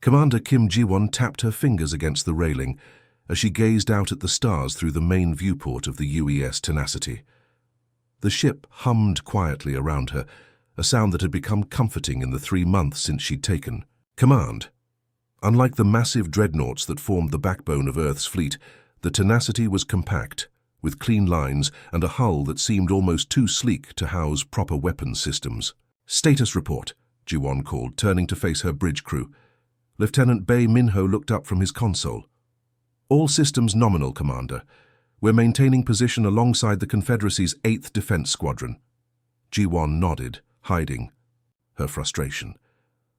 Commander Kim Ji-won tapped her fingers against the railing as she gazed out at the stars through the main viewport of the UES Tenacity. The ship hummed quietly around her, a sound that had become comforting in the 3 months since she'd taken command. Unlike the massive dreadnoughts that formed the backbone of Earth's fleet, the Tenacity was compact, with clean lines and a hull that seemed almost too sleek to house proper weapons systems. "Status report," Ji-won called, turning to face her bridge crew. Lieutenant Bae Minho looked up from his console. "All systems nominal, Commander. We're maintaining position alongside the Confederacy's 8th Defense Squadron." Ji-won nodded, hiding her frustration.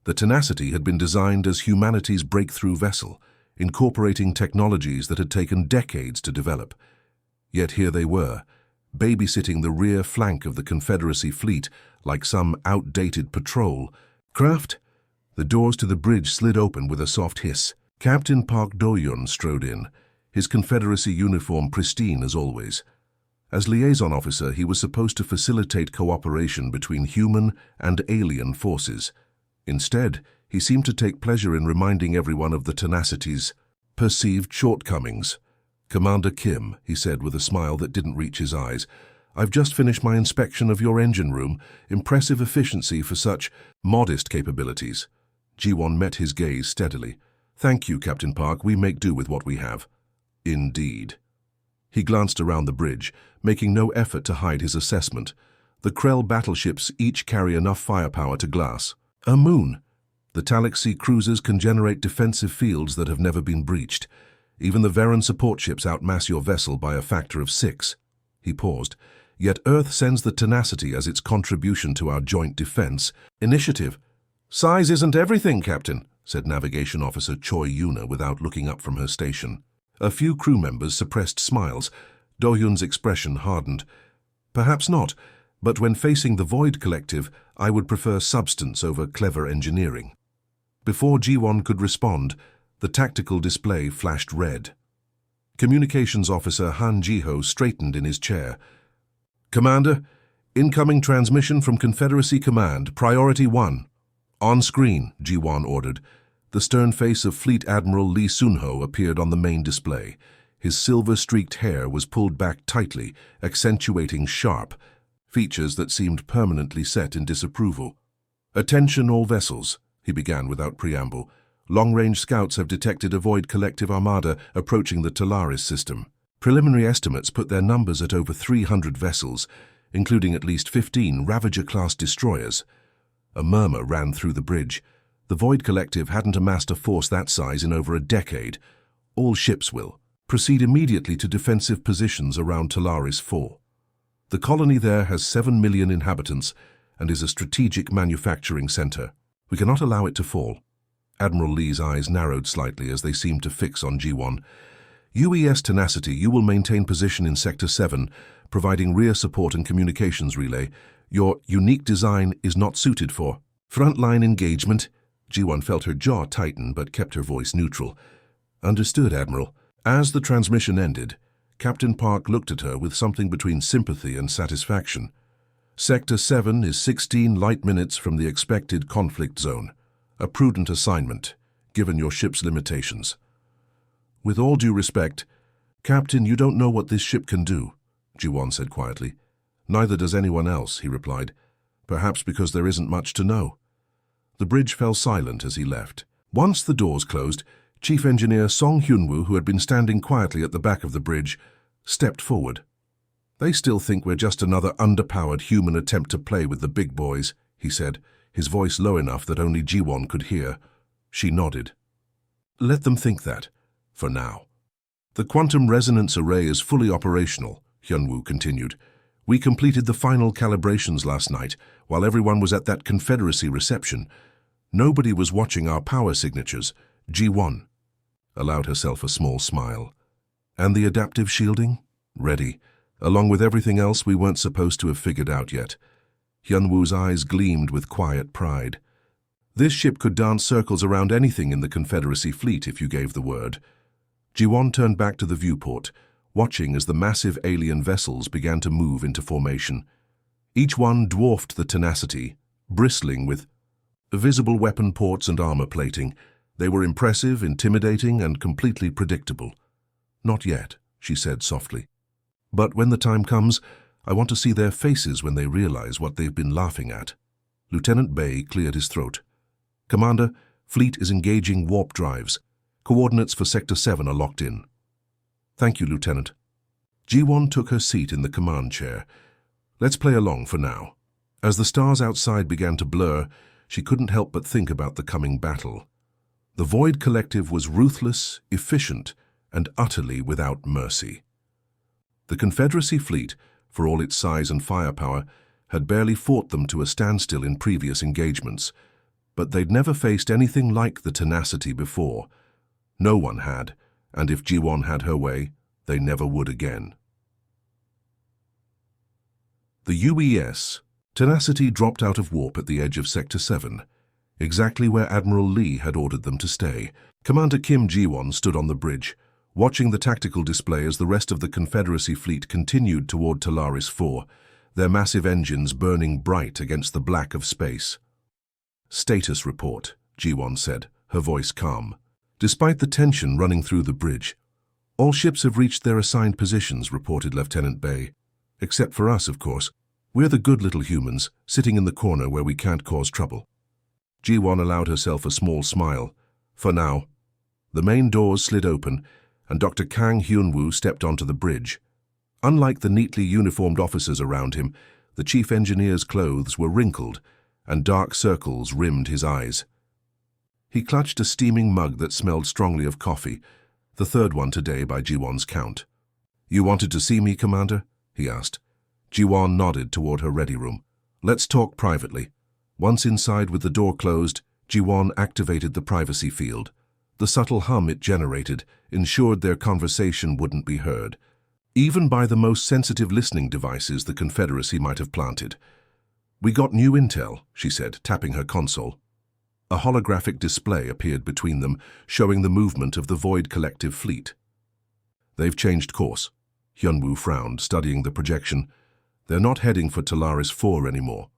The Tenacity had been designed as humanity's breakthrough vessel, incorporating technologies that had taken decades to develop. Yet here they were, babysitting the rear flank of the Confederacy fleet like some outdated patrol craft. The doors to the bridge slid open with a soft hiss. Captain Park Do-yeon strode in, his Confederacy uniform pristine as always. As liaison officer, he was supposed to facilitate cooperation between human and alien forces. Instead, he seemed to take pleasure in reminding everyone of the Tenacity's perceived shortcomings. "Commander Kim," he said with a smile that didn't reach his eyes, "I've just finished my inspection of your engine room. Impressive efficiency for such modest capabilities." Ji-won met his gaze steadily. "Thank you, Captain Park. We make do with what we have." "Indeed." He glanced around the bridge, making no effort to hide his assessment. The Krell battleships each carry enough firepower to glass a moon. The Talic Sea cruisers can generate defensive fields that have never been breached. Even the Veran support ships outmass your vessel by a factor of 6. He paused. "Yet Earth sends the Tenacity as its contribution to our joint defense initiative." "Size isn't everything, Captain," said Navigation Officer Choi Yuna without looking up from her station. A few crew members suppressed smiles. Do-hyun's expression hardened. "Perhaps not, but when facing the Void Collective, I would prefer substance over clever engineering." Before Ji-won could respond, the tactical display flashed red. Communications Officer Han Ji-ho straightened in his chair. "Commander, incoming transmission from Confederacy Command, Priority 1. "On screen," Ji-won ordered. The stern face of Fleet Admiral Lee Sun-ho appeared on the main display. His silver-streaked hair was pulled back tightly, accentuating sharp features that seemed permanently set in disapproval. "Attention all vessels," he began without preamble. "Long-range scouts have detected a Void Collective Armada approaching the Talaris system. Preliminary estimates put their numbers at over 300 vessels, including at least 15 Ravager-class destroyers." A murmur ran through the bridge. The Void Collective hadn't amassed a force that size in over a decade. "All ships will proceed immediately to defensive positions around Talaris 4. The colony there has 7 million inhabitants and is a strategic manufacturing center. We cannot allow it to fall." Admiral Lee's eyes narrowed slightly as they seemed to fix on Ji-won. "UES Tenacity, you will maintain position in Sector 7, providing rear support and communications relay. Your unique design is not suited for frontline engagement." Ji-won felt her jaw tighten but kept her voice neutral. "Understood, Admiral." As the transmission ended, Captain Park looked at her with something between sympathy and satisfaction. "Sector 7 is 16 light minutes from the expected conflict zone. A prudent assignment, given your ship's limitations." "With all due respect, Captain, you don't know what this ship can do," Ji-won said quietly. "Neither does anyone else," he replied. "Perhaps because there isn't much to know." The bridge fell silent as he left. Once the doors closed, Chief Engineer Song Hyun-woo, who had been standing quietly at the back of the bridge, stepped forward. "They still think we're just another underpowered human attempt to play with the big boys," he said, his voice low enough that only Ji-won could hear. She nodded. "Let them think that, for now." "The quantum resonance array is fully operational," Hyun-woo continued. "We completed the final calibrations last night, while everyone was at that Confederacy reception. Nobody was watching our power signatures." Ji-won allowed herself a small smile. "And the adaptive shielding? Ready, along with everything else we weren't supposed to have figured out yet." Hyun-woo's eyes gleamed with quiet pride. "This ship could dance circles around anything in the Confederacy fleet if you gave the word." Ji-won turned back to the viewport, watching as the massive alien vessels began to move into formation. Each one dwarfed the Tenacity, bristling with visible weapon ports and armor plating. They were impressive, intimidating, and completely predictable. "Not yet," she said softly. "But when the time comes, I want to see their faces when they realize what they've been laughing at." Lieutenant Bay cleared his throat. "Commander, fleet is engaging warp drives. Coordinates for Sector 7 are locked in." "Thank you, Lieutenant." Ji-won took her seat in the command chair. "Let's play along for now." As the stars outside began to blur, she couldn't help but think about the coming battle. The Void Collective was ruthless, efficient, and utterly without mercy. The Confederacy fleet, for all its size and firepower, had barely fought them to a standstill in previous engagements, but they'd never faced anything like the tenacity before. No one had, and if Ji-won had her way, they never would again. The UES, Tenacity dropped out of warp at the edge of Sector 7, exactly where Admiral Lee had ordered them to stay. Commander Kim Ji-won stood on the bridge, watching the tactical display as the rest of the Confederacy fleet continued toward Talaris 4, their massive engines burning bright against the black of space. "Status report," Ji-won said, her voice calm. Despite the tension running through the bridge, "All ships have reached their assigned positions," reported Lieutenant Bay. "Except for us, of course. We're the good little humans, sitting in the corner where we can't cause trouble." Ji-won allowed herself a small smile. "For now." The main doors slid open, and Dr. Kang Hyun-woo stepped onto the bridge. Unlike the neatly uniformed officers around him, the chief engineer's clothes were wrinkled, and dark circles rimmed his eyes. He clutched a steaming mug that smelled strongly of coffee, the third one today by Ji-won's count. "You wanted to see me, Commander?" he asked. Ji-won nodded toward her ready room. "Let's talk privately." Once inside with the door closed, Ji-won activated the privacy field. The subtle hum it generated ensured their conversation wouldn't be heard, even by the most sensitive listening devices the Confederacy might have planted. "We got new intel," she said, tapping her console. A holographic display appeared between them, showing the movement of the Void Collective fleet. "They've changed course." Hyun-woo frowned, studying the projection. "They're not heading for Talaris 4 anymore.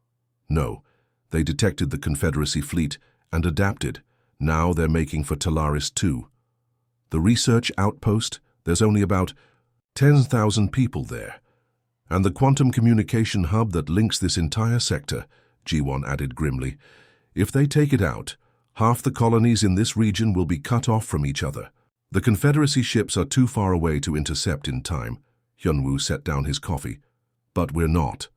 No, they detected the Confederacy fleet and adapted. Now they're making for Talaris 2. The research outpost, there's only about 10,000 people there. And the quantum communication hub that links this entire sector," Ji-won added grimly. "If they take it out, half the colonies in this region will be cut off from each other. The Confederacy ships are too far away to intercept in time." Hyun-woo set down his coffee. "But we're not.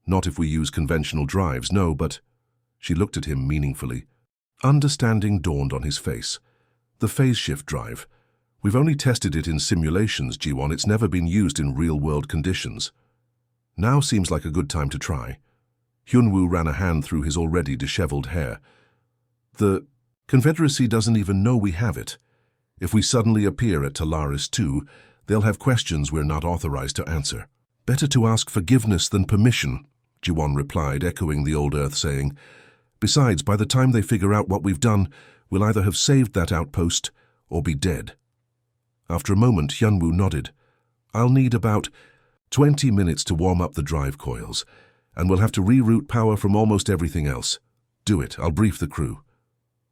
Not if we use conventional drives, no, but..." She looked at him meaningfully. Understanding dawned on his face. "The phase shift drive. We've only tested it in simulations, Ji-won. It's never been used in real-world conditions. Now seems like a good time to try." Hyun-woo ran a hand through his already disheveled hair. "The Confederacy doesn't even know we have it. If we suddenly appear at Talaris 2, they'll have questions we're not authorized to answer." "Better to ask forgiveness than permission," Ji-won replied, echoing the old Earth saying. "Besides, by the time they figure out what we've done, we'll either have saved that outpost or be dead." After a moment, Hyun-woo nodded. "I'll need about 20 minutes to warm up the drive coils, and we'll have to reroute power from almost everything else." "Do it. I'll brief the crew."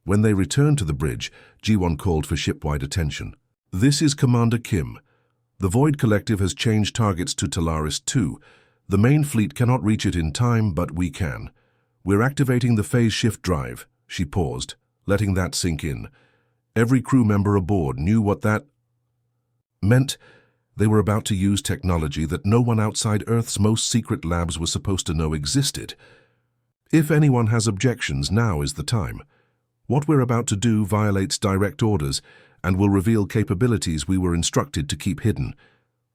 When they returned to the bridge, Ji-won called for ship-wide attention. "This is Commander Kim. The Void Collective has changed targets to Talaris 2. The main fleet cannot reach it in time, but we can. We're activating the phase shift drive." She paused, letting that sink in. Every crew member aboard knew what that meant. They were about to use technology that no one outside Earth's most secret labs was supposed to know existed. If anyone has objections, now is the time. What we're about to do violates direct orders and will reveal capabilities we were instructed to keep hidden.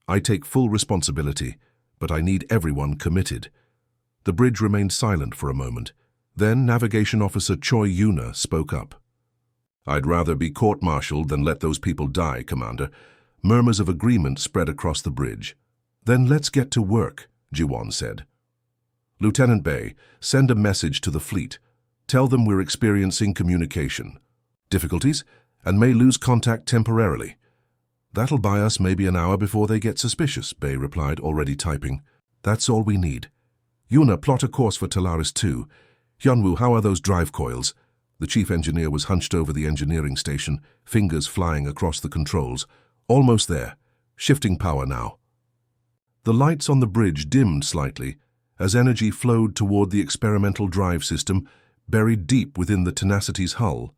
I take full responsibility, but I need everyone committed." The bridge remained silent for a moment. Then Navigation Officer Choi Yuna spoke up. "I'd rather be court-martialed than let those people die, Commander." Murmurs of agreement spread across the bridge. "Then let's get to work," Ji-won said. "Lieutenant Bay, send a message to the fleet. Tell them we're experiencing communication difficulties and may lose contact temporarily." "That'll buy us maybe an hour before they get suspicious," Bay replied, already typing. "That's all we need. Yuna, plot a course for Talaris 2. Hyun-woo, how are those drive coils?" The chief engineer was hunched over the engineering station, fingers flying across the controls. Almost there. Shifting power now. The lights on the bridge dimmed slightly as energy flowed toward the experimental drive system buried deep within the Tenacity's hull.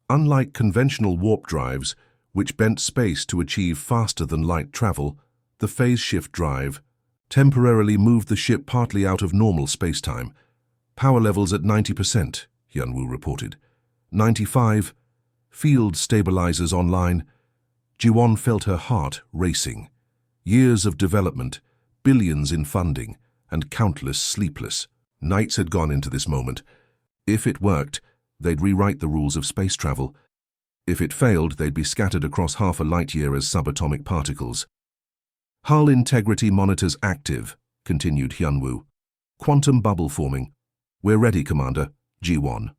Unlike conventional warp drives, which bent space to achieve faster-than-light travel, the phase shift drive temporarily moved the ship partly out of normal spacetime. Power levels at 90%, Hyunwoo reported. 95. Field stabilizers online. Ji-won felt her heart racing. Years of development, billions in funding, and countless sleepless nights had gone into this moment. If it worked, they'd rewrite the rules of space travel. If it failed, they'd be scattered across half a light-year as subatomic particles. Hull integrity monitors active, continued Hyunwoo. Quantum bubble forming. We're ready, Commander. Ji-won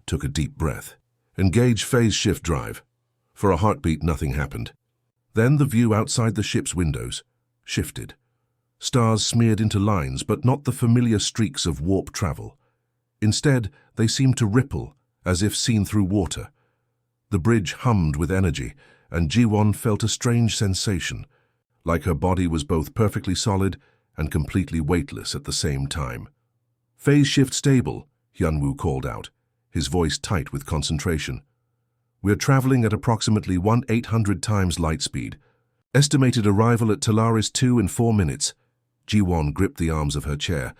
took a deep breath. Engage phase shift drive. For a heartbeat, nothing happened. Then the view outside the ship's windows shifted. Stars smeared into lines, but not the familiar streaks of warp travel. Instead, they seemed to ripple, as if seen through water. The bridge hummed with energy, and Ji-won felt a strange sensation, like her body was both perfectly solid and completely weightless at the same time. Phase shift stable, Hyunwoo called out, his voice tight with concentration. We're traveling at approximately 1/800 times light speed. Estimated arrival at Talaris 2 in 4 minutes. Ji-won gripped the arms of her chair.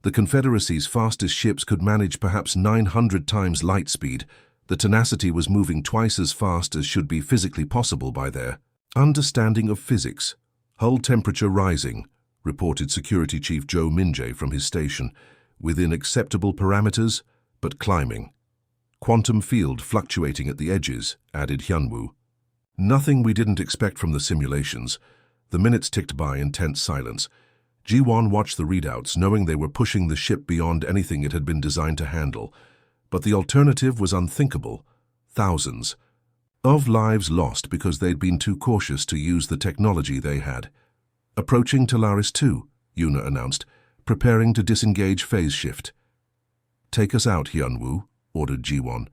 The Confederacy's fastest ships could manage perhaps 900 times light speed. The Tenacity was moving twice as fast as should be physically possible by their understanding of physics. Hull temperature rising, reported Security Chief Joe Minjae from his station, within acceptable parameters, but climbing. Quantum field fluctuating at the edges, added Hyunwoo. Nothing we didn't expect from the simulations. The minutes ticked by in tense silence. Ji-won watched the readouts, knowing they were pushing the ship beyond anything it had been designed to handle. But the alternative was unthinkable. Thousands of lives lost because they'd been too cautious to use the technology they had. Approaching Talaris 2, Yuna announced, preparing to disengage phase shift. Take us out, Hyunwoo, ordered Ji-won.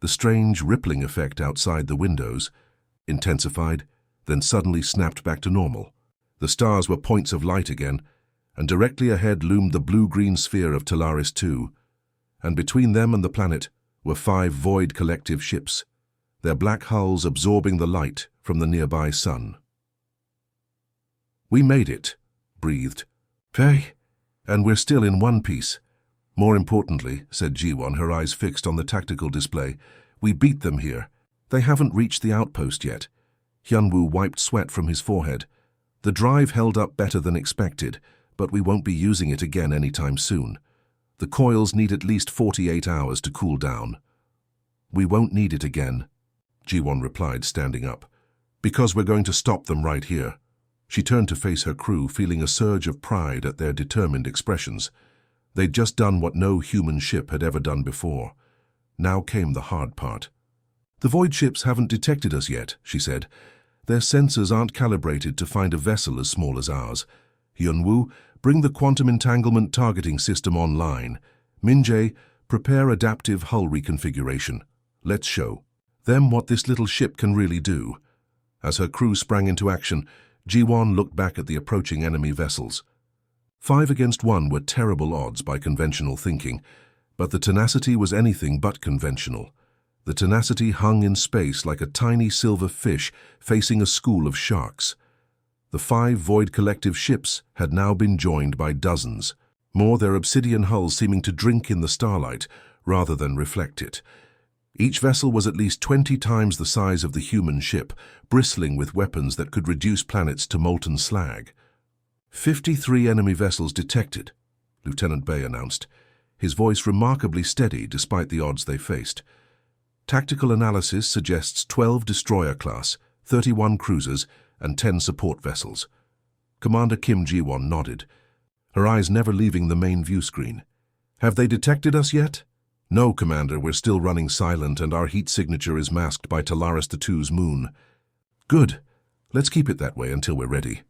The strange rippling effect outside the windows intensified, then suddenly snapped back to normal. The stars were points of light again, and directly ahead loomed the blue-green sphere of Talaris 2, and between them and the planet were 5 void collective ships, their black hulls absorbing the light from the nearby sun. We made it, breathed. Hey, and we're still in one piece. More importantly, said Ji-won, her eyes fixed on the tactical display, we beat them here. They haven't reached the outpost yet. Hyunwoo wiped sweat from his forehead. The drive held up better than expected, but we won't be using it again anytime soon. The coils need at least 48 hours to cool down. We won't need it again, Ji-won replied, standing up, because we're going to stop them right here. She turned to face her crew, feeling a surge of pride at their determined expressions. They'd just done what no human ship had ever done before. Now came the hard part. The void ships haven't detected us yet, she said. Their sensors aren't calibrated to find a vessel as small as ours. Hyunwoo, bring the quantum entanglement targeting system online. Minjae, prepare adaptive hull reconfiguration. Let's show them what this little ship can really do. As her crew sprang into action, Ji-won looked back at the approaching enemy vessels. 5 against 1 were terrible odds by conventional thinking, but the Tenacity was anything but conventional. The Tenacity hung in space like a tiny silver fish facing a school of sharks. The 5 void collective ships had now been joined by dozens, more their obsidian hulls seeming to drink in the starlight rather than reflect it. Each vessel was at least 20 times the size of the human ship, bristling with weapons that could reduce planets to molten slag. 53 enemy vessels detected, Lieutenant Bay announced, his voice remarkably steady despite the odds they faced. Tactical analysis suggests 12 destroyer-class, 31 cruisers, and 10 support vessels. Commander Kim Ji-won nodded, her eyes never leaving the main view screen. Have they detected us yet? No, Commander, we're still running silent and our heat signature is masked by Talaris II's moon. Good. Let's keep it that way until we're ready.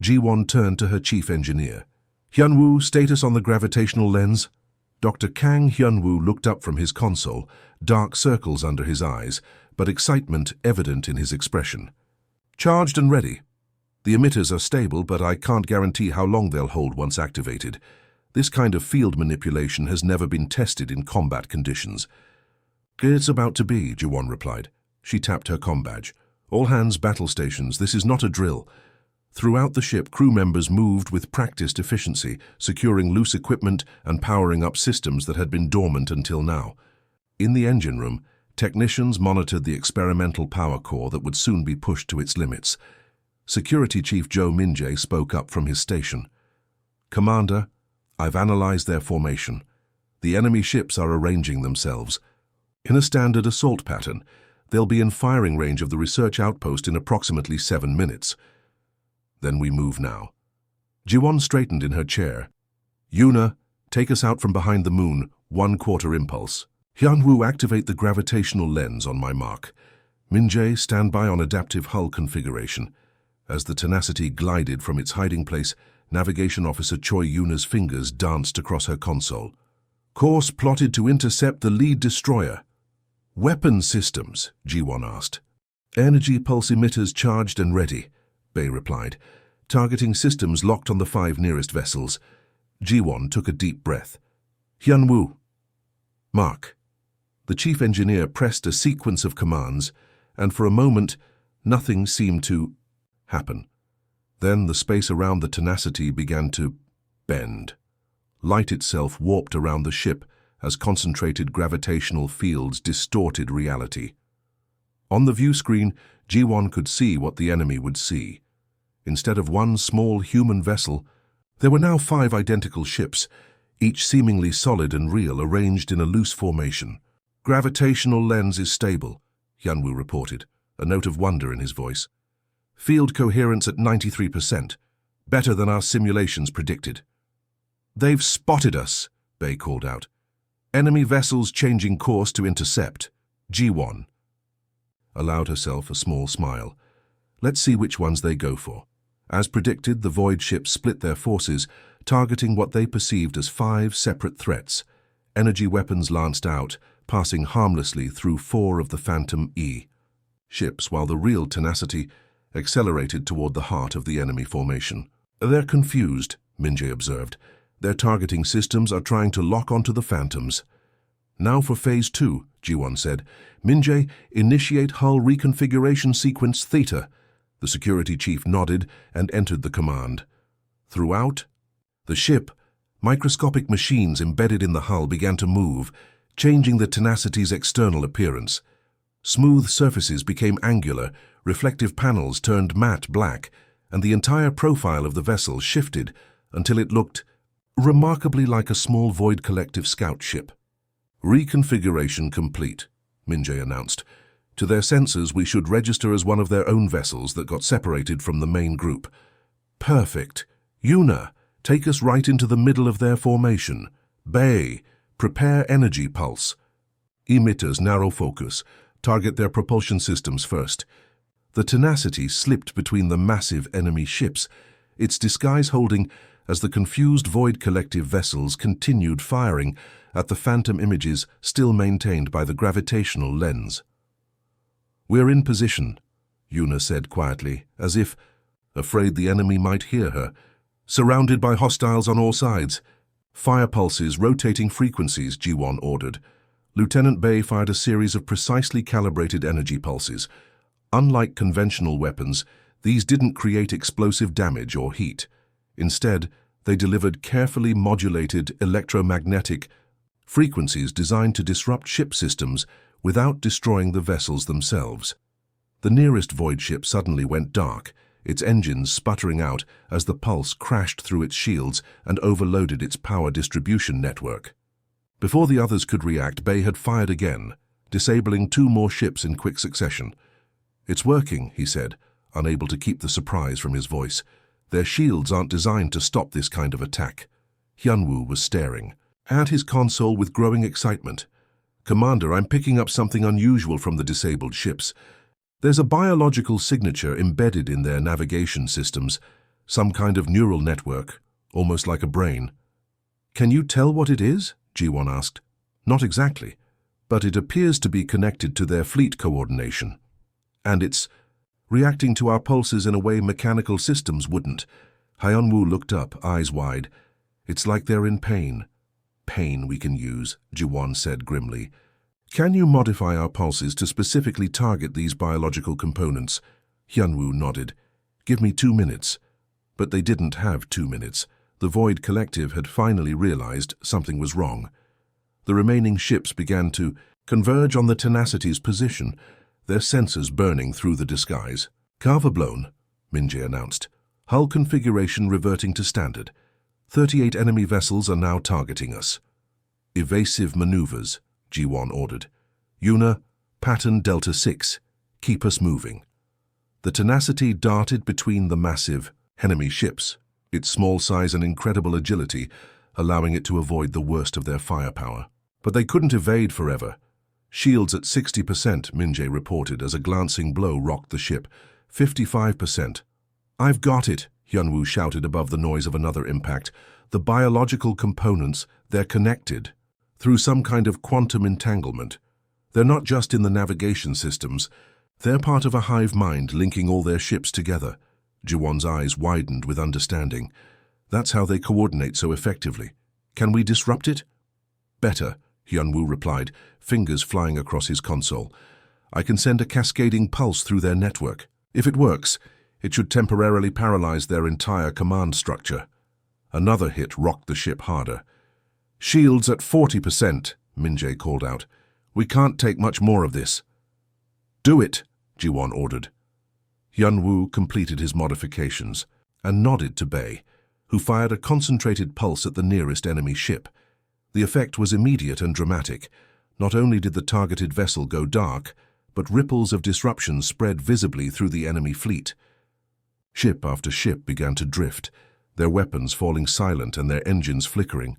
Ji-won turned to her chief engineer. Hyunwoo, status on the gravitational lens? Dr. Kang Hyunwoo looked up from his console, dark circles under his eyes, but excitement evident in his expression. Charged and ready. The emitters are stable, but I can't guarantee how long they'll hold once activated. This kind of field manipulation has never been tested in combat conditions. It's about to be, Jiwon replied. She tapped her comm badge. All hands battle stations, this is not a drill. Throughout the ship, crew members moved with practiced efficiency, securing loose equipment and powering up systems that had been dormant until now. In the engine room, technicians monitored the experimental power core that would soon be pushed to its limits. Security Chief Joe Minjae spoke up from his station. Commander, I've analyzed their formation. The enemy ships are arranging themselves. In a standard assault pattern, they'll be in firing range of the research outpost in approximately 7 minutes. Then we move now. Jiwon straightened in her chair. Yuna, take us out from behind the moon, 1/4 impulse. Hyunwoo, activate the gravitational lens on my mark. Minjae, stand by on adaptive hull configuration. As the Tenacity glided from its hiding place, Navigation Officer Choi Yuna's fingers danced across her console. Course plotted to intercept the lead destroyer. Weapon systems, Jiwon asked. Energy pulse emitters charged and ready, Bei replied. Targeting systems locked on the 5 nearest vessels. Jiwon took a deep breath. Hyunwoo. Mark. The chief engineer pressed a sequence of commands, and for a moment, nothing seemed to happen. Then the space around the Tenacity began to bend. Light itself warped around the ship as concentrated gravitational fields distorted reality. On the view screen, Jiwon could see what the enemy would see. Instead of one small human vessel, there were now 5 identical ships, each seemingly solid and real, arranged in a loose formation. Gravitational lens is stable, Hyunwoo reported, a note of wonder in his voice. Field coherence at 93%, better than our simulations predicted. They've spotted us, Bei called out. Enemy vessels changing course to intercept. Jiwon allowed herself a small smile. Let's see which ones they go for. As predicted, the Void ships split their forces, targeting what they perceived as 5 separate threats. Energy weapons lanced out, passing harmlessly through 4 of the Phantom E ships, while the real Tenacity accelerated toward the heart of the enemy formation. They're confused, Minjae observed. Their targeting systems are trying to lock onto the Phantoms. Now for Phase 2, Jiwon said. Minjae, initiate hull reconfiguration sequence Theta. The security chief nodded and entered the command. Throughout the ship, microscopic machines embedded in the hull began to move, changing the Tenacity's external appearance. Smooth surfaces became angular, reflective panels turned matte black, and the entire profile of the vessel shifted until it looked remarkably like a small Void Collective scout ship. Reconfiguration complete, Minjae announced. To their sensors, we should register as one of their own vessels that got separated from the main group. Perfect. Yuna, take us right into the middle of their formation. Bei, prepare energy pulse. Emitters narrow focus. Target their propulsion systems first. The Tenacity slipped between the massive enemy ships, its disguise holding as the confused Void Collective vessels continued firing at the phantom images still maintained by the gravitational lens. We're in position, Yuna said quietly, as if afraid the enemy might hear her. Surrounded by hostiles on all sides. Fire pulses, rotating frequencies, Jiwon ordered. Lieutenant Bei fired a series of precisely calibrated energy pulses. Unlike conventional weapons, these didn't create explosive damage or heat. Instead, they delivered carefully modulated electromagnetic frequencies designed to disrupt ship systems without destroying the vessels themselves. The nearest Void ship suddenly went dark, its engines sputtering out as the pulse crashed through its shields and overloaded its power distribution network. Before the others could react, Bei had fired again, disabling 2 more ships in quick succession. It's working, he said, unable to keep the surprise from his voice. Their shields aren't designed to stop this kind of attack. Hyunwoo was staring at his console with growing excitement. Commander, I'm picking up something unusual from the disabled ships. There's a biological signature embedded in their navigation systems, some kind of neural network, almost like a brain. Can you tell what it is? G1 asked. Not exactly, but it appears to be connected to their fleet coordination. And it's reacting to our pulses in a way mechanical systems wouldn't. Hyunwoo looked up, eyes wide. It's like they're in pain. Pain we can use, Ji-won said grimly. Can you modify our pulses to specifically target these biological components? Hyunwoo nodded. Give me 2 minutes. But they didn't have 2 minutes. The Void Collective had finally realized something was wrong. The remaining ships began to converge on the Tenacity's position, their sensors burning through the disguise. Cover blown, Minjae announced. Hull configuration reverting to standard. 38 enemy vessels are now targeting us. Evasive maneuvers, Ji-won ordered. Yuna, pattern Delta 6. Keep us moving. The Tenacity darted between the massive enemy ships, its small size and incredible agility, allowing it to avoid the worst of their firepower. But they couldn't evade forever. Shields at 60%, Minjae reported as a glancing blow rocked the ship. 55%. I've got it, Hyunwoo shouted above the noise of another impact. The biological components, they're connected. Through some kind of quantum entanglement. They're not just in the navigation systems. They're part of a hive mind linking all their ships together. Ji-won's eyes widened with understanding. That's how they coordinate so effectively. Can we disrupt it? Better, Hyunwoo replied, fingers flying across his console. I can send a cascading pulse through their network. If it works, it should temporarily paralyze their entire command structure. Another hit rocked the ship harder. Shields at 40%, Minjae called out. We can't take much more of this. Do it, Ji-won ordered. Hyunwoo completed his modifications and nodded to Bae, who fired a concentrated pulse at the nearest enemy ship. The effect was immediate and dramatic. Not only did the targeted vessel go dark, but ripples of disruption spread visibly through the enemy fleet. Ship after ship began to drift, their weapons falling silent and their engines flickering.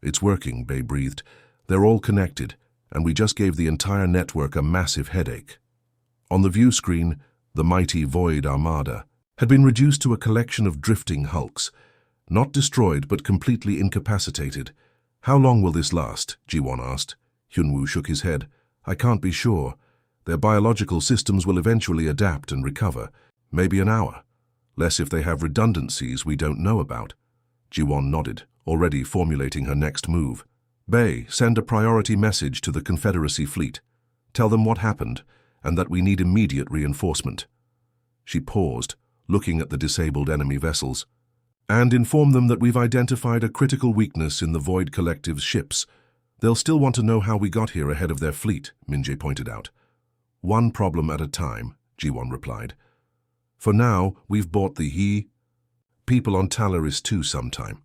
It's working, Bae breathed. They're all connected, and we just gave the entire network a massive headache. On the view screen, the mighty Void Armada had been reduced to a collection of drifting hulks, not destroyed but completely incapacitated. How long will this last? Ji-won asked. Hyunwoo shook his head. I can't be sure. Their biological systems will eventually adapt and recover. Maybe an hour. Less if they have redundancies we don't know about. Ji-won nodded, already formulating her next move. Bae, send a priority message to the Confederacy fleet. Tell them what happened, and that we need immediate reinforcement. She paused, looking at the disabled enemy vessels. And inform them that we've identified a critical weakness in the Void Collective's ships. They'll still want to know how we got here ahead of their fleet, Minjae pointed out. One problem at a time, Ji-won replied. For now, we've bought the people on Talaris too sometime.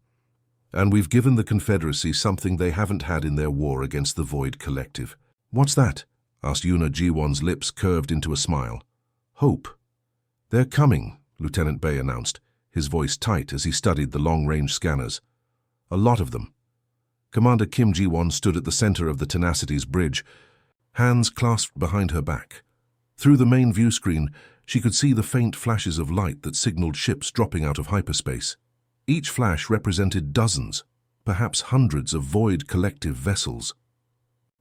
And we've given the Confederacy something they haven't had in their war against the Void Collective. What's that? Asked Yuna. Ji-won's lips curved into a smile. Hope. They're coming, Lieutenant Bae announced, his voice tight as he studied the long-range scanners. A lot of them. Commander Kim Ji-won stood at the center of the Tenacity's bridge, hands clasped behind her back. Through the main view screen, she could see the faint flashes of light that signaled ships dropping out of hyperspace. Each flash represented dozens, perhaps hundreds of Void Collective vessels.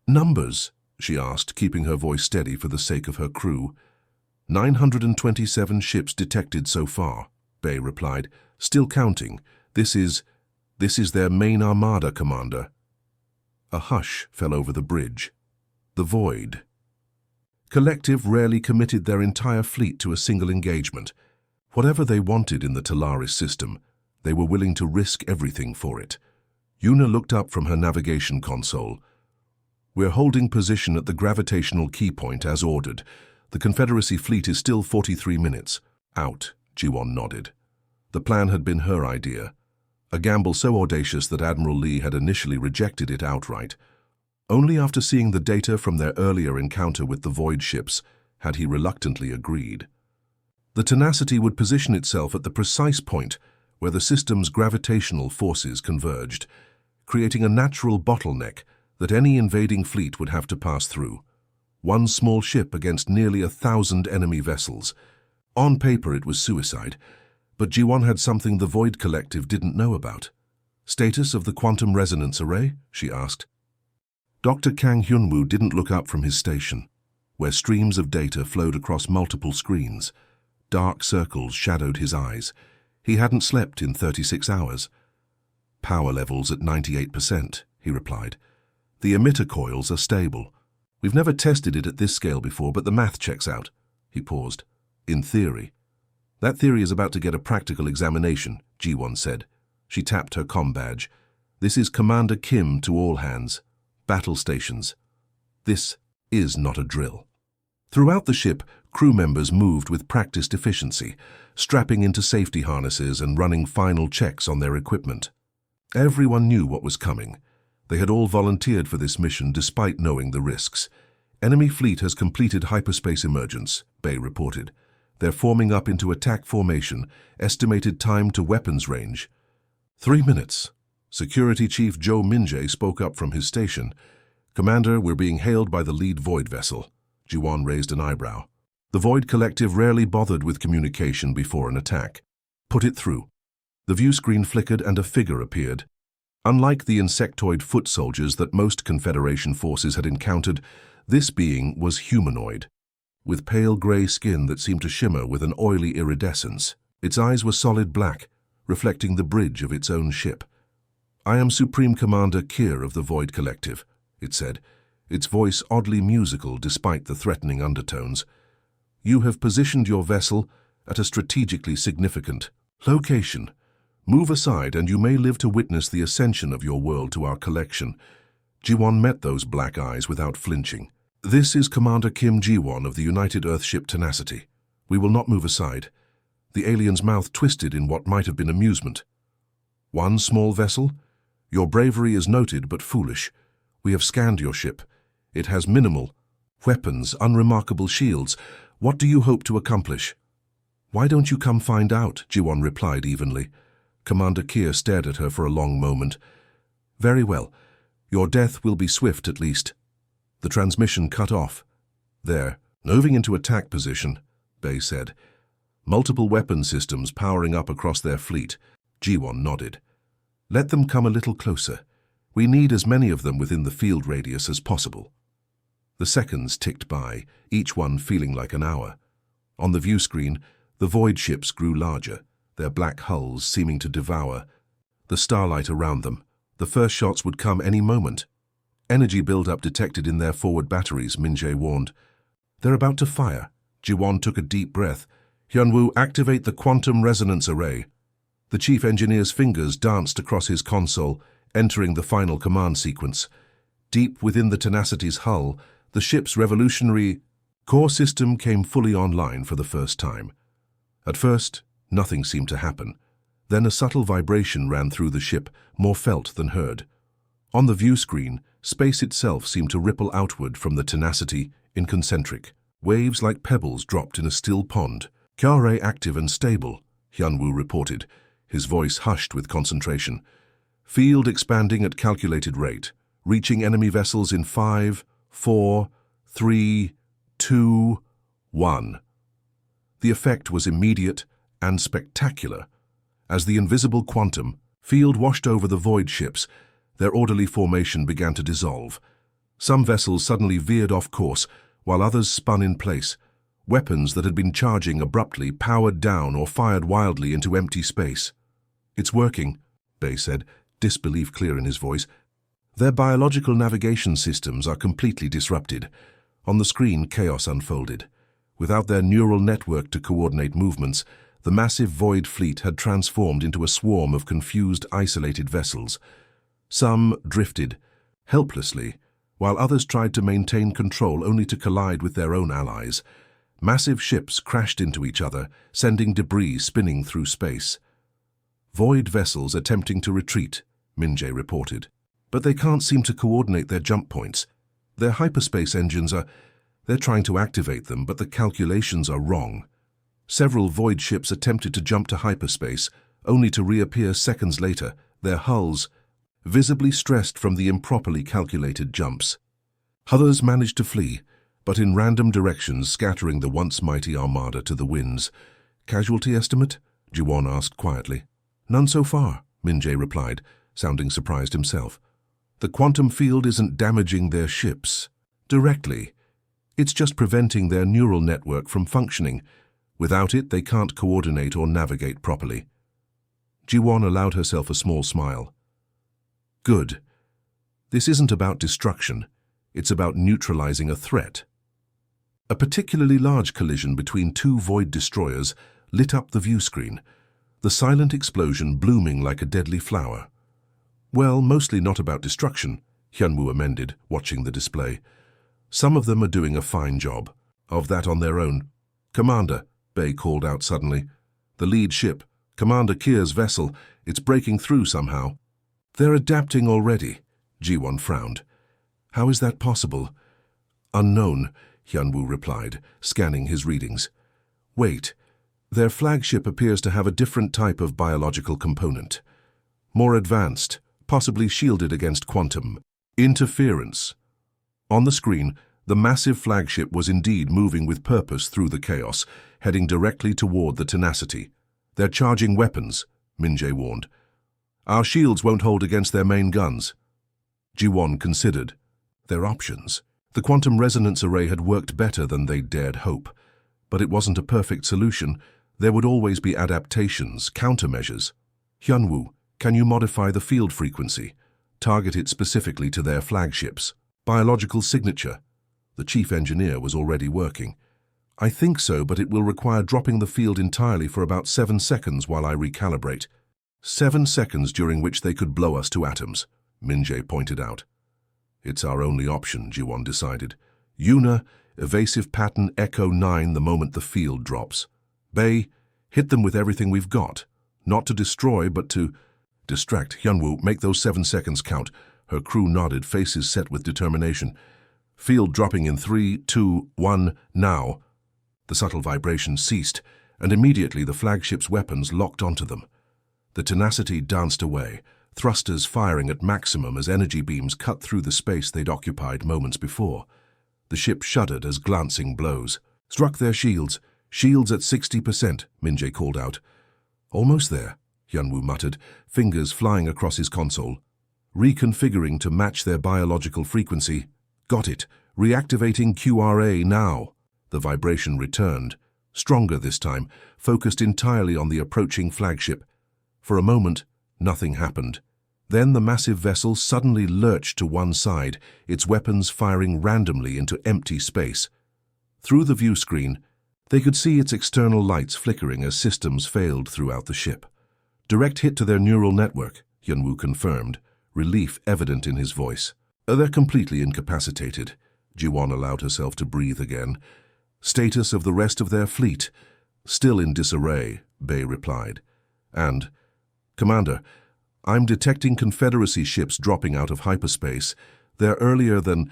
Numbers, she asked, keeping her voice steady for the sake of her crew. 927 ships detected so far, Bae replied. Still counting. This is their main armada, Commander. A hush fell over the bridge. The Void Collective rarely committed their entire fleet to a single engagement. Whatever they wanted in the Talaris system, they were willing to risk everything for it. Yuna looked up from her navigation console. We're holding position at the gravitational key point as ordered. The Confederacy fleet is still 43 minutes. Out, Ji-won nodded. The plan had been her idea. A gamble so audacious that Admiral Lee had initially rejected it outright. Only after seeing the data from their earlier encounter with the Void ships had he reluctantly agreed. The Tenacity would position itself at the precise point where the system's gravitational forces converged, creating a natural bottleneck that any invading fleet would have to pass through. One small ship against nearly 1,000 enemy vessels. On paper it was suicide, but Ji-won had something the Void Collective didn't know about. Status of the quantum resonance array? She asked. Dr. Kang Hyunwoo didn't look up from his station, where streams of data flowed across multiple screens. Dark circles shadowed his eyes. He hadn't slept in 36 hours. Power levels at 98%, he replied. The emitter coils are stable. We've never tested it at this scale before, but the math checks out. He paused. In theory. That theory is about to get a practical examination, Ji-won said. She tapped her comm badge. This is Commander Kim to all hands. Battle stations. This is not a drill. Throughout the ship, crew members moved with practiced efficiency, strapping into safety harnesses and running final checks on their equipment. Everyone knew what was coming. They had all volunteered for this mission despite knowing the risks. Enemy fleet has completed hyperspace emergence, Bay reported. They're forming up into attack formation, estimated time to weapons range. 3 minutes. Security Chief Joe Min-jae spoke up from his station. Commander, we're being hailed by the lead Void vessel. Ji-won raised an eyebrow. The Void Collective rarely bothered with communication before an attack. Put it through. The view screen flickered and a figure appeared. Unlike the insectoid foot soldiers that most Confederation forces had encountered, this being was humanoid, with pale grey skin that seemed to shimmer with an oily iridescence. Its eyes were solid black, reflecting the bridge of its own ship. I am Supreme Commander Kier of the Void Collective, it said, its voice oddly musical despite the threatening undertones. You have positioned your vessel at a strategically significant location. Move aside and you may live to witness the ascension of your world to our collection. Ji-won met those black eyes without flinching. This is Commander Kim Ji-won of the United Earthship Tenacity. We will not move aside. The alien's mouth twisted in what might have been amusement. One small vessel? Your bravery is noted but foolish. We have scanned your ship. It has minimal weapons, unremarkable shields. What do you hope to accomplish? Why don't you come find out? Ji-won replied evenly. Commander Kier stared at her for a long moment. Very well. Your death will be swift at least. The transmission cut off. There, moving into attack position, Bay said. Multiple weapon systems powering up across their fleet. Ji-won nodded. Let them come a little closer. We need as many of them within the field radius as possible. The seconds ticked by, each one feeling like an hour. On the view screen, the void ships grew larger, their black hulls seeming to devour the starlight around them. The first shots would come any moment. Energy build-up detected in their forward batteries, Min-jae warned. They're about to fire. Ji-won took a deep breath. Hyunwoo, activate the quantum resonance array. The chief engineer's fingers danced across his console, entering the final command sequence. Deep within the Tenacity's hull, the ship's revolutionary core system came fully online for the first time. At first, nothing seemed to happen. Then a subtle vibration ran through the ship, more felt than heard. On the view screen, space itself seemed to ripple outward from the Tenacity in concentric. Waves like pebbles dropped in a still pond. Kya-ray active and stable, Hyunwoo reported, his voice hushed with concentration. Field expanding at calculated rate, reaching enemy vessels in 5, 4, 3, 2, 1. The effect was immediate and spectacular. As the invisible quantum field washed over the void ships, their orderly formation began to dissolve. Some vessels suddenly veered off course, while others spun in place. Weapons that had been charging abruptly powered down or fired wildly into empty space. It's working, Bay said, disbelief clear in his voice. Their biological navigation systems are completely disrupted. On the screen, chaos unfolded. Without their neural network to coordinate movements, the massive void fleet had transformed into a swarm of confused, isolated vessels. Some drifted, helplessly, while others tried to maintain control only to collide with their own allies. Massive ships crashed into each other, sending debris spinning through space. Void vessels attempting to retreat, Min-jae reported. But they can't seem to coordinate their jump points. Their hyperspace engines they're trying to activate them, but the calculations are wrong. Several void ships attempted to jump to hyperspace, only to reappear seconds later, their hulls visibly stressed from the improperly calculated jumps. Others managed to flee, but in random directions, scattering the once mighty Armada to the winds. Casualty estimate? Ji-won asked quietly. None so far, Min-jae replied. sounding surprised himself. The quantum field isn't damaging their ships directly. It's just preventing their neural network from functioning. Without it, they can't coordinate or navigate properly. Ji-won allowed herself a small smile. Good. This isn't about destruction. It's about neutralizing a threat. A particularly large collision between two void destroyers lit up the view screen, the silent explosion blooming like a deadly flower. Well, mostly not about destruction, Hyunwoo amended, watching the display. Some of them are doing a fine job of that on their own. Commander, Bei called out suddenly. The lead ship, Commander Kier's vessel, it's breaking through somehow. They're adapting already, Ji-won frowned. How is that possible? Unknown, Hyunwoo replied, scanning his readings. Wait, their flagship appears to have a different type of biological component. More advanced, possibly shielded against quantum interference. On the screen, the massive flagship was indeed moving with purpose through the chaos, heading directly toward the Tenacity. They're charging weapons, Min-jae warned. Our shields won't hold against their main guns. Ji-won considered their options. The quantum resonance array had worked better than they'd dared hope, but it wasn't a perfect solution. There would always be adaptations, countermeasures. Hyunwoo, can you modify the field frequency? Target it specifically to their flagships. Biological signature. The chief engineer was already working. I think so, but it will require dropping the field entirely for about 7 seconds while I recalibrate. 7 seconds during which they could blow us to atoms, Min-jae pointed out. It's our only option, Ji-won decided. Yuna, evasive pattern Echo 9 the moment the field drops. Bei, hit them with everything we've got. Not to destroy, but to distract. Hyunwoo, make those 7 seconds count. Her crew nodded, faces set with determination. Field dropping in 3, 2, 1, now. The subtle vibration ceased, and immediately the flagship's weapons locked onto them. The Tenacity danced away, thrusters firing at maximum as energy beams cut through the space they'd occupied moments before. The ship shuddered as glancing blows struck their shields. Shields at 60%, Min-jae called out. Almost there, Hyunwoo muttered, fingers flying across his console. Reconfiguring to match their biological frequency. Got it. Reactivating QRA now. The vibration returned, stronger this time, focused entirely on the approaching flagship. For a moment, nothing happened. Then the massive vessel suddenly lurched to one side, its weapons firing randomly into empty space. Through the view screen, they could see its external lights flickering as systems failed throughout the ship. Direct hit to their neural network, Hyunwoo confirmed, relief evident in his voice. They're completely incapacitated. Ji-won allowed herself to breathe again. Status of the rest of their fleet? Still in disarray, Bei replied. And, Commander, I'm detecting Confederacy ships dropping out of hyperspace. They're earlier than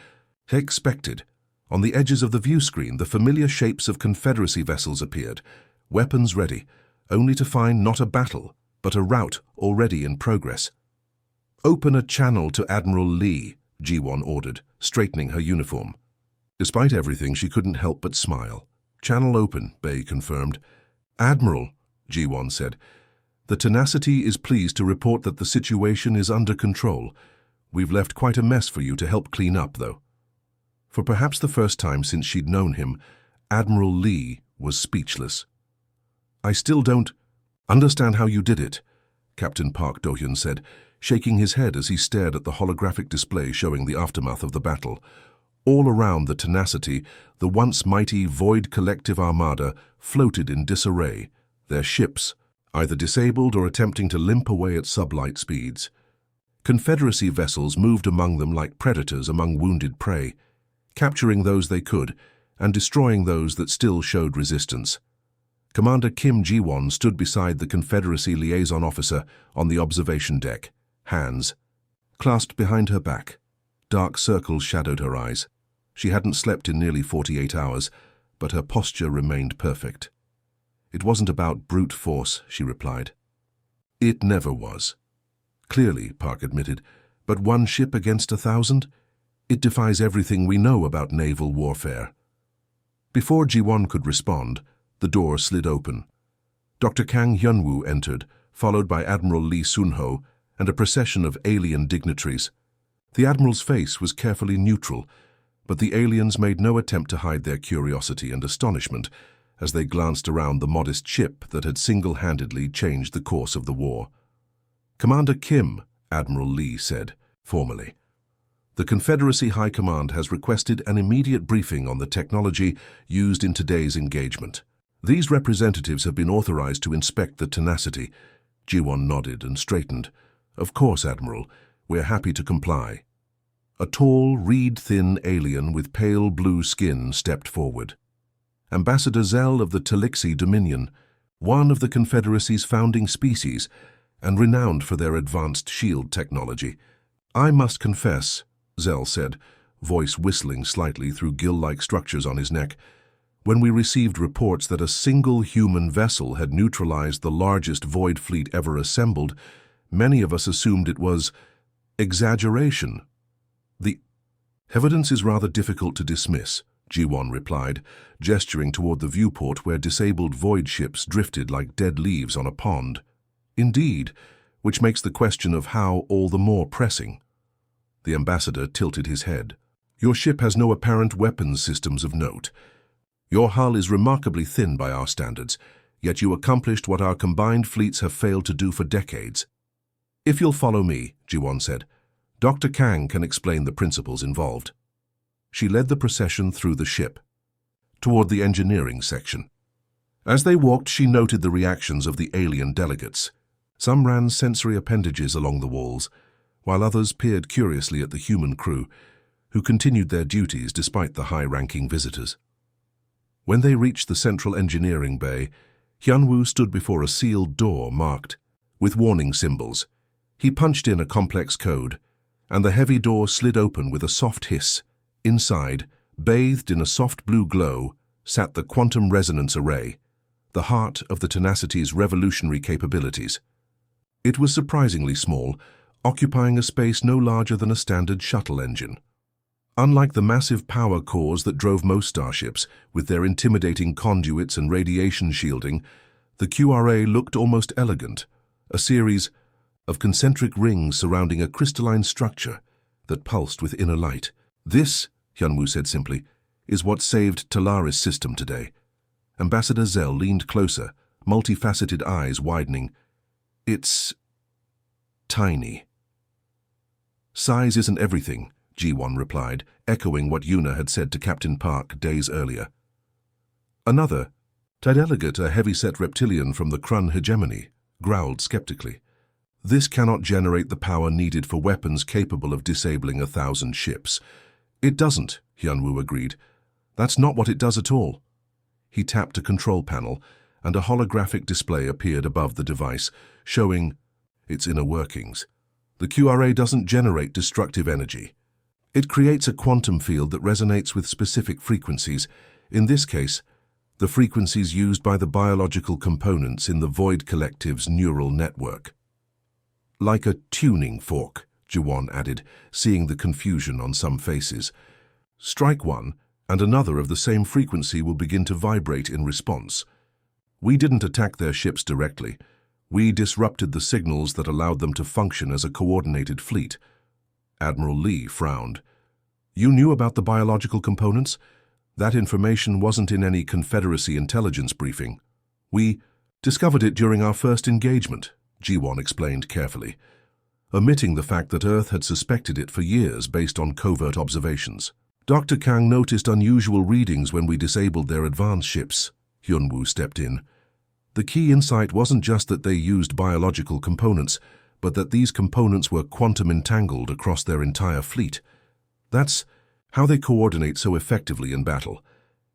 expected. On the edges of the view screen, the familiar shapes of Confederacy vessels appeared, weapons ready, only to find not a battle, but a rout already in progress. Open a channel to Admiral Lee, Ji-won ordered, straightening her uniform. Despite everything, she couldn't help but smile. Channel open, Bei confirmed. Admiral, Ji-won said, the Tenacity is pleased to report that the situation is under control. We've left quite a mess for you to help clean up, though. For perhaps the first time since she'd known him, Admiral Lee was speechless. I still don't understand how you did it, Captain Park Do-hyun said, shaking his head as he stared at the holographic display showing the aftermath of the battle. All around the Tenacity, the once mighty Void Collective Armada floated in disarray, their ships either disabled or attempting to limp away at sublight speeds. Confederacy vessels moved among them like predators among wounded prey, capturing those they could and destroying those that still showed resistance. Commander Kim Ji-won stood beside the Confederacy liaison officer on the observation deck, hands clasped behind her back. Dark circles shadowed her eyes. She hadn't slept in nearly 48 hours, but her posture remained perfect. It wasn't about brute force, she replied. It never was. Clearly, Park admitted, but one ship against 1,000? It defies everything we know about naval warfare. Before Ji-won could respond, the door slid open. Dr. Kang Hyunwoo entered, followed by Admiral Lee Sun-ho and a procession of alien dignitaries. The Admiral's face was carefully neutral, but the aliens made no attempt to hide their curiosity and astonishment as they glanced around the modest ship that had single-handedly changed the course of the war. "Commander Kim," Admiral Lee said, formally. "The Confederacy High Command has requested an immediate briefing on the technology used in today's engagement. These representatives have been authorized to inspect the tenacity." Jiwon nodded and straightened. "Of course, Admiral. We're happy to comply." A tall, reed-thin alien with pale blue skin stepped forward. Ambassador Zell of the Talixi Dominion, one of the Confederacy's founding species, and renowned for their advanced shield technology. "I must confess," Zell said, voice whistling slightly through gill-like structures on his neck, "when we received reports that a single human vessel had neutralized the largest void fleet ever assembled, many of us assumed it was exaggeration." "The evidence is rather difficult to dismiss," Jiwon replied, gesturing toward the viewport where disabled void ships drifted like dead leaves on a pond. "Indeed, which makes the question of how all the more pressing." The ambassador tilted his head. "Your ship has no apparent weapons systems of note. Your hull is remarkably thin by our standards, yet you accomplished what our combined fleets have failed to do for decades." "If you'll follow me," Jiwon said, "Dr. Kang can explain the principles involved." She led the procession through the ship, toward the engineering section. As they walked, she noted the reactions of the alien delegates. Some ran sensory appendages along the walls, while others peered curiously at the human crew, who continued their duties despite the high-ranking visitors. When they reached the central engineering bay, Hyunwoo stood before a sealed door marked with warning symbols. He punched in a complex code, and the heavy door slid open with a soft hiss. Inside, bathed in a soft blue glow, sat the quantum resonance array, the heart of the Tenacity's revolutionary capabilities. It was surprisingly small, occupying a space no larger than a standard shuttle engine. Unlike the massive power cores that drove most starships, with their intimidating conduits and radiation shielding, the QRA looked almost elegant, a series of concentric rings surrounding a crystalline structure that pulsed with inner light. "This," Hyunwoo said simply, "is what saved Talaris' system today." Ambassador Zell leaned closer, multifaceted eyes widening. "It's tiny." "Size isn't everything," Jiwon replied, echoing what Yuna had said to Captain Park days earlier. Another, Tydelegate, a heavy-set reptilian from the Krun hegemony, growled skeptically. "This cannot generate the power needed for weapons capable of disabling 1,000 ships." "It doesn't," Hyunwoo agreed. "That's not what it does at all." He tapped a control panel, and a holographic display appeared above the device, showing its inner workings. "The QRA doesn't generate destructive energy. It creates a quantum field that resonates with specific frequencies, in this case, the frequencies used by the biological components in the Void Collective's neural network." "Like a tuning fork," Jiwon added, seeing the confusion on some faces. "Strike one, and another of the same frequency will begin to vibrate in response. We didn't attack their ships directly. We disrupted the signals that allowed them to function as a coordinated fleet." Admiral Lee frowned. "You knew about the biological components? That information wasn't in any Confederacy intelligence briefing." "We discovered it during our first engagement," Jiwon explained carefully, omitting the fact that Earth had suspected it for years based on covert observations. "Dr. Kang noticed unusual readings when we disabled their advanced ships," Hyunwoo stepped in. "The key insight wasn't just that they used biological components, but that these components were quantum entangled across their entire fleet. That's how they coordinate so effectively in battle.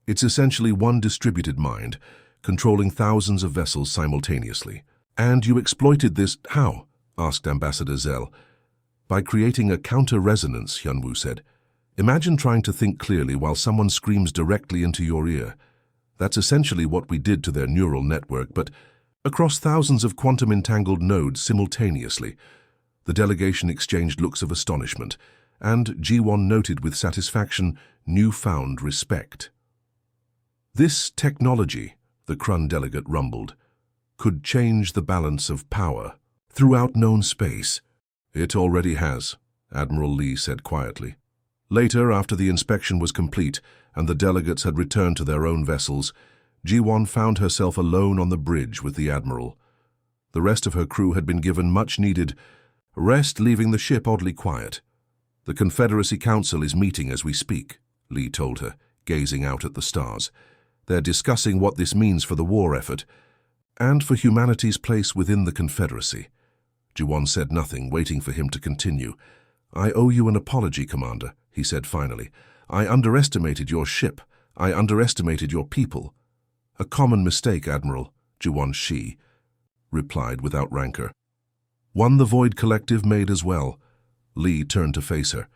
It's essentially one distributed mind, controlling thousands of vessels simultaneously." "And you exploited this how?" asked Ambassador Zell. "By creating a counter-resonance," Hyunwoo said. "Imagine trying to think clearly while someone screams directly into your ear. That's essentially what we did to their neural network, but across thousands of quantum-entangled nodes simultaneously." The delegation exchanged looks of astonishment, and Jiwon noted with satisfaction newfound respect. "This technology," the Krun delegate rumbled, "could change the balance of power throughout known space." It already has, Admiral Lee said quietly. Later, after the inspection was complete and the delegates had returned to their own vessels, Ji-won found herself alone on the bridge with the Admiral. The rest of her crew had been given much-needed rest, leaving the ship oddly quiet. "The Confederacy Council is meeting as we speak," Lee told her, gazing out at the stars. "They're discussing what this means for the war effort and for humanity's place within the Confederacy." Ji-won said nothing, waiting for him to continue. "I owe you an apology, Commander," he said finally. "I underestimated your ship. I underestimated your people." "A common mistake, Admiral," Ji-won Shi replied without rancor. "One the Void Collective made as well." Lee turned to face her.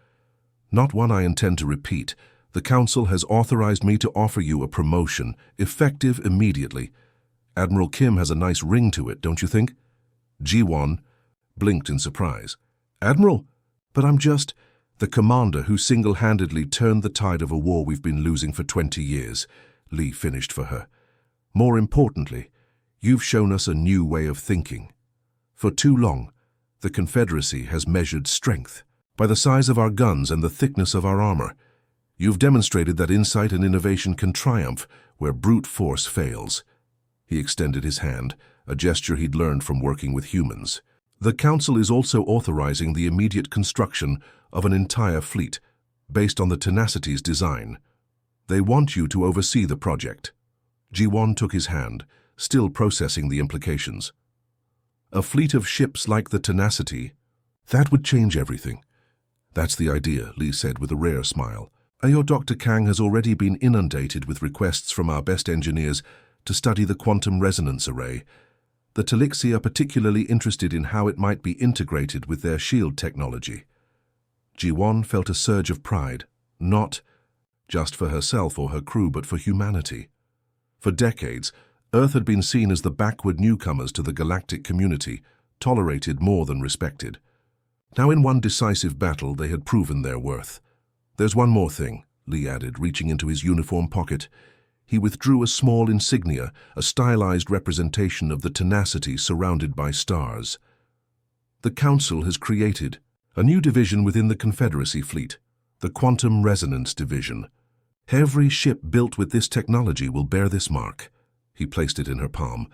"Not one I intend to repeat. The Council has authorized me to offer you a promotion, effective immediately. Admiral Kim has a nice ring to it, don't you think?" Ji-won blinked in surprise. "Admiral? But I'm just the commander who single-handedly turned the tide of a war we've been losing for 20 years, Lee finished for her. "More importantly, you've shown us a new way of thinking. For too long, the Confederacy has measured strength by the size of our guns and the thickness of our armor. You've demonstrated that insight and innovation can triumph where brute force fails." He extended his hand, a gesture he'd learned from working with humans. "The Council is also authorizing the immediate construction of an entire fleet, based on the Tenacity's design. They want you to oversee the project." Ji-won took his hand, still processing the implications. "A fleet of ships like the Tenacity? That would change everything." "That's the idea," Lee said with a rare smile. "Your Dr. Kang has already been inundated with requests from our best engineers to study the quantum resonance array. The Talixi are particularly interested in how it might be integrated with their shield technology." Ji-won felt a surge of pride, not just for herself or her crew, but for humanity. For decades, Earth had been seen as the backward newcomers to the galactic community, tolerated more than respected. Now in one decisive battle, they had proven their worth. "There's one more thing," Lee added, reaching into his uniform pocket. He withdrew a small insignia, a stylized representation of the Tenacity surrounded by stars. "The Council has created a new division within the Confederacy fleet, the Quantum Resonance Division. Every ship built with this technology will bear this mark." He placed it in her palm.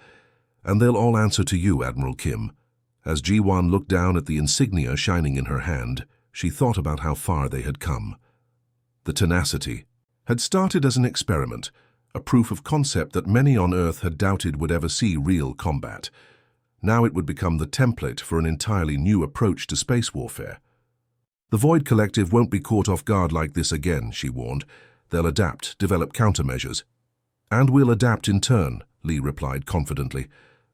"And they'll all answer to you, Admiral Kim." As Ji-won looked down at the insignia shining in her hand, she thought about how far they had come. The Tenacity had started as an experiment, a proof of concept that many on Earth had doubted would ever see real combat. Now it would become the template for an entirely new approach to space warfare. "The Void Collective won't be caught off guard like this again," she warned. "They'll adapt, develop countermeasures." "And we'll adapt in turn," Lee replied confidently.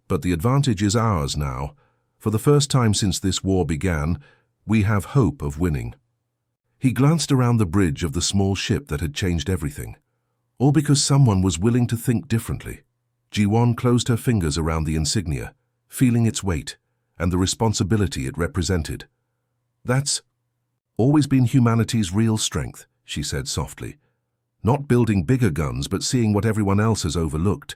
"But the advantage is ours now. For the first time since this war began, we have hope of winning." He glanced around the bridge of the small ship that had changed everything. All because someone was willing to think differently. Ji-won closed her fingers around the insignia, feeling its weight and the responsibility it represented. "That's always been humanity's real strength," she said softly. "Not building bigger guns, but seeing what everyone else has overlooked.